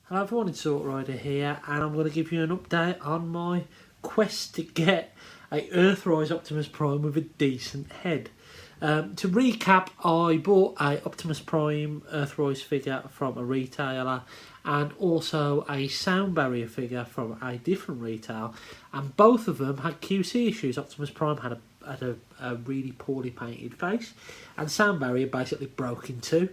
Hello everyone, it's Sort Rider here, and I'm going to give you an update on my quest to get a Earthrise Optimus Prime with a decent head. To recap, I bought a Optimus Prime Earthrise figure from a retailer and also a sound barrier figure from a different retailer, and both of them had QC issues. Optimus Prime had a really poorly painted face, and sound barrier basically broke in two.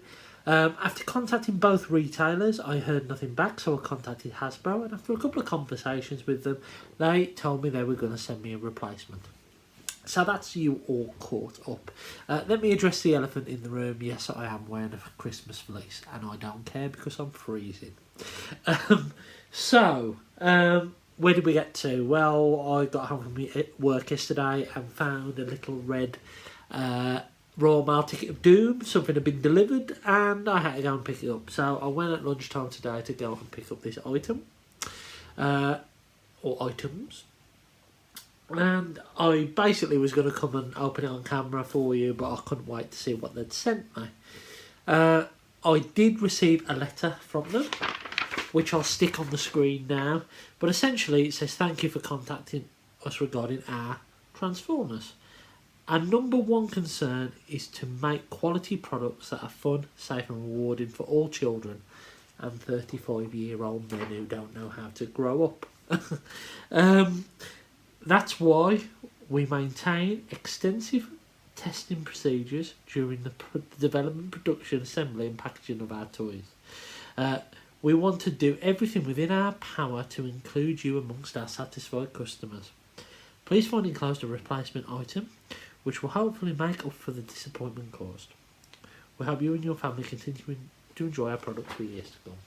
After contacting both retailers, I heard nothing back, so I contacted Hasbro, and after a couple of conversations with them, they told me they were going to send me a replacement. So that's you all caught up. Let me address the elephant in the room. Yes, I am wearing a Christmas fleece, and I don't care because I'm freezing. Where did we get to? Well, I got home from work yesterday and found a little red Royal Mail ticket of doom. Something had been delivered and I had to go and pick it up. So I went at lunchtime today to go and pick up this item, or items. And I basically was going to come and open it on camera for you, but I couldn't wait to see what they'd sent me. I did receive a letter from them, which I'll stick on the screen now. But essentially it says, thank you for contacting us regarding our Transformers. Our number one concern is to make quality products that are fun, safe and rewarding for all children and 35-year-old men who don't know how to grow up. That's why we maintain extensive testing procedures during the development, production, assembly and packaging of our toys. We want to do everything within our power to include you amongst our satisfied customers. Please find enclosed a replacement item, which will hopefully make up for the disappointment caused. We hope you and your family continue to enjoy our products for years to come.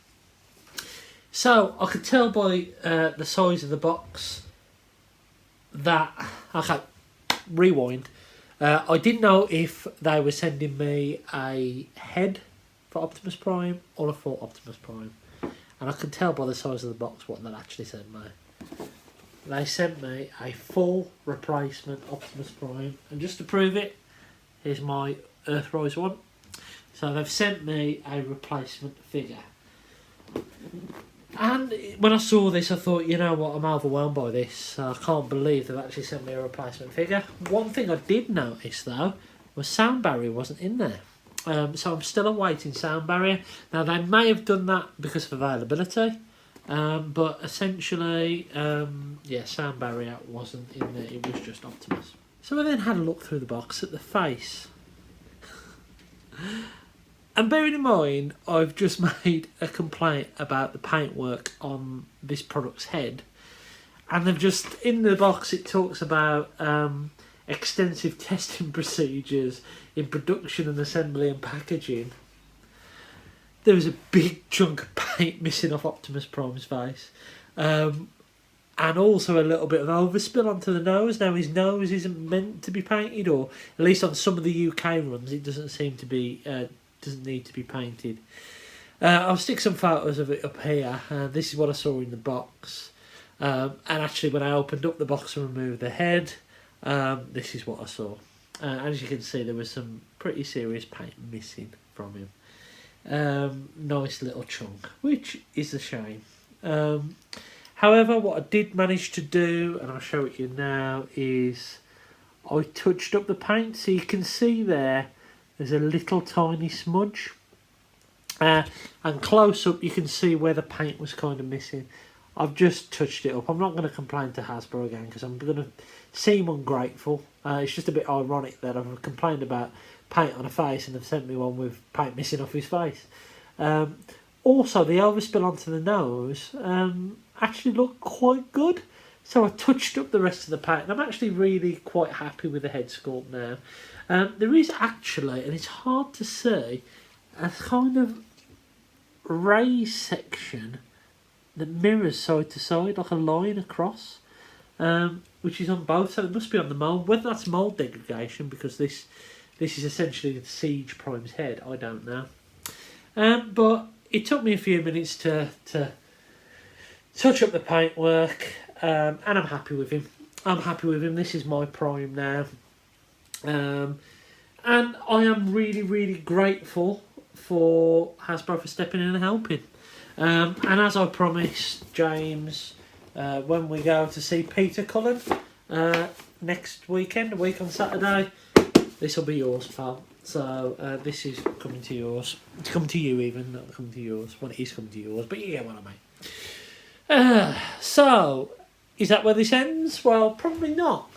So, I could tell by the size of the box that... Okay, rewind. I didn't know if they were sending me a head for Optimus Prime or a full Optimus Prime. And I could tell by the size of the box what they'd actually sent me. They sent me a full replacement Optimus Prime, and just to prove it, here's my Earthrise one. So they've sent me a replacement figure. And when I saw this, I thought, you know what, I'm overwhelmed by this. I can't believe they've actually sent me a replacement figure. One thing I did notice, though, was sound barrier wasn't in there. So I'm still awaiting sound barrier. Now, they may have done that because of availability. But essentially, sound barrier wasn't in there, it was just Optimus. So I then had a look through the box at the face. And bearing in mind, I've just made a complaint about the paintwork on this product's head. And they've just, in the box it talks about extensive testing procedures in production and assembly and packaging. There was a big chunk of paint missing off Optimus Prime's face. And also a little bit of overspill onto the nose. Now his nose isn't meant to be painted, or at least on some of the UK runs it doesn't seem to be, doesn't need to be painted. I'll stick some photos of it up here. This is what I saw in the box. And actually when I opened up the box and removed the head, this is what I saw. As you can see, there was some pretty serious paint missing from him. Nice little chunk, which is a shame. However, what I did manage to do, and I'll show it you now, is I touched up the paint. So you can see there's a little tiny smudge. And close up you can see where the paint was kind of missing. I've just touched it up. I'm not going to complain to Hasbro again because I'm going to seem ungrateful. It's just a bit ironic that I've complained about paint on a face and they've sent me one with paint missing off his face. Also, the overspill onto the nose actually looked quite good. So I touched up the rest of the paint and I'm actually really quite happy with the head sculpt now. There is actually, and it's hard to see, a kind of raised section that mirrors side to side, like a line across, which is on both sides. It must be on the mould. Whether that's mould degradation, because this is essentially the Siege Prime's head, I don't know. But it took me a few minutes to touch up the paintwork, and I'm happy with him. This is my Prime now. And I am really, really grateful for Hasbro for stepping in and helping. And as I promised James, when we go to see Peter Cullen next weekend, a week on Saturday, this will be yours, pal. So this is coming to yours. It's coming to you even, not coming to yours. Well, it is coming to yours, but you get what I mean. So, is that where this ends? Well, probably not.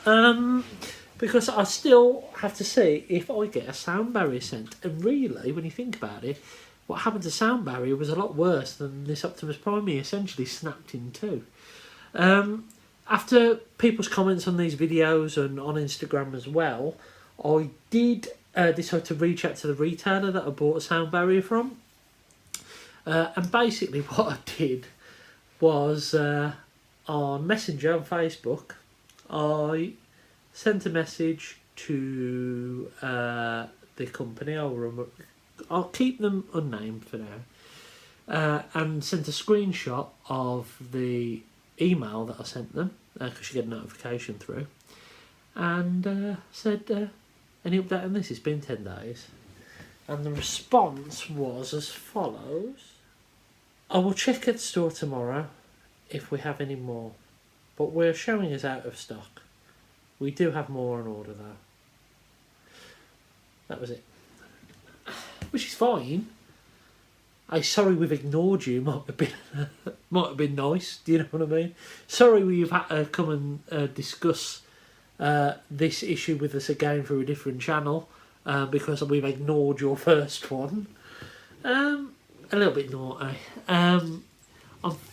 Because I still have to see if I get a sound barrier sent. And really, when you think about it, what happened to sound barrier was a lot worse than this Optimus Prime essentially snapped in two. After people's comments on these videos and on Instagram as well, I did decide to reach out to the retailer that I bought a sound barrier from. And basically what I did was on Messenger on Facebook, I sent a message to the company. I'll keep them unnamed for now, and sent a screenshot of the email that I sent them, because you get a notification through, and said, any update on this? It's been 10 days. And the response was as follows: I will check at the store tomorrow if we have any more, but we're showing us out of stock. We do have more on order though. That was it. Which is fine. Sorry we've ignored you might have been nice. Do you know what I mean? Sorry we've had to come and discuss this issue with us again through a different channel because we've ignored your first one. A little bit naughty. I'm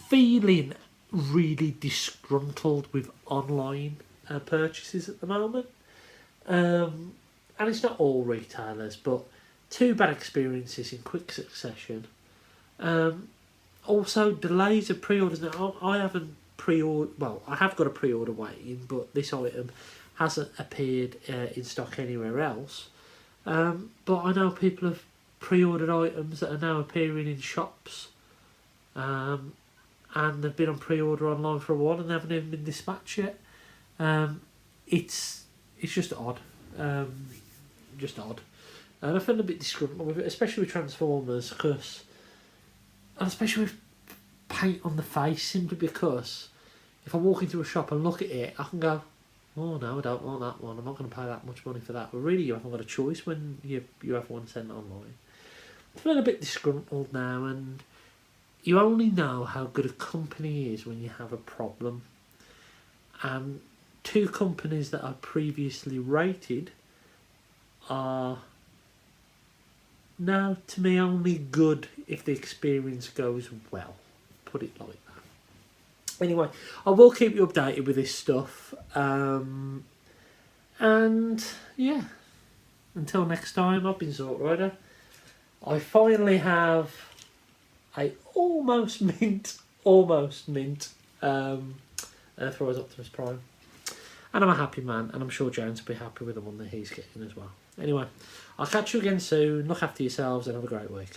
feeling really disgruntled with online purchases at the moment, and it's not all retailers, but 2 bad experiences in quick succession. Also delays of pre-orders. Now I haven't pre-order. Well, I have got a pre-order waiting, but this item hasn't appeared in stock anywhere else. But I know people have pre-ordered items that are now appearing in shops, and they've been on pre-order online for a while and they haven't even been dispatched yet. It's just odd. Just odd. And I feel a bit disgruntled with it, especially with Transformers, and especially with paint on the face, simply because if I walk into a shop and look at it, I can go, oh no, I don't want that one, I'm not going to pay that much money for that. But really, you haven't got a choice when you have one sent online. I feel a bit disgruntled now, and you only know how good a company is when you have a problem. And 2 companies that I previously rated are now, to me, only good if the experience goes well. Put it like that. Anyway, I will keep you updated with this stuff. And, yeah. Until next time, I've been Zort Rider. I finally have a almost mint Earthrise Optimus Prime. And I'm a happy man, and I'm sure James will be happy with the one that he's getting as well. Anyway, I'll catch you again soon. Look after yourselves and have a great week.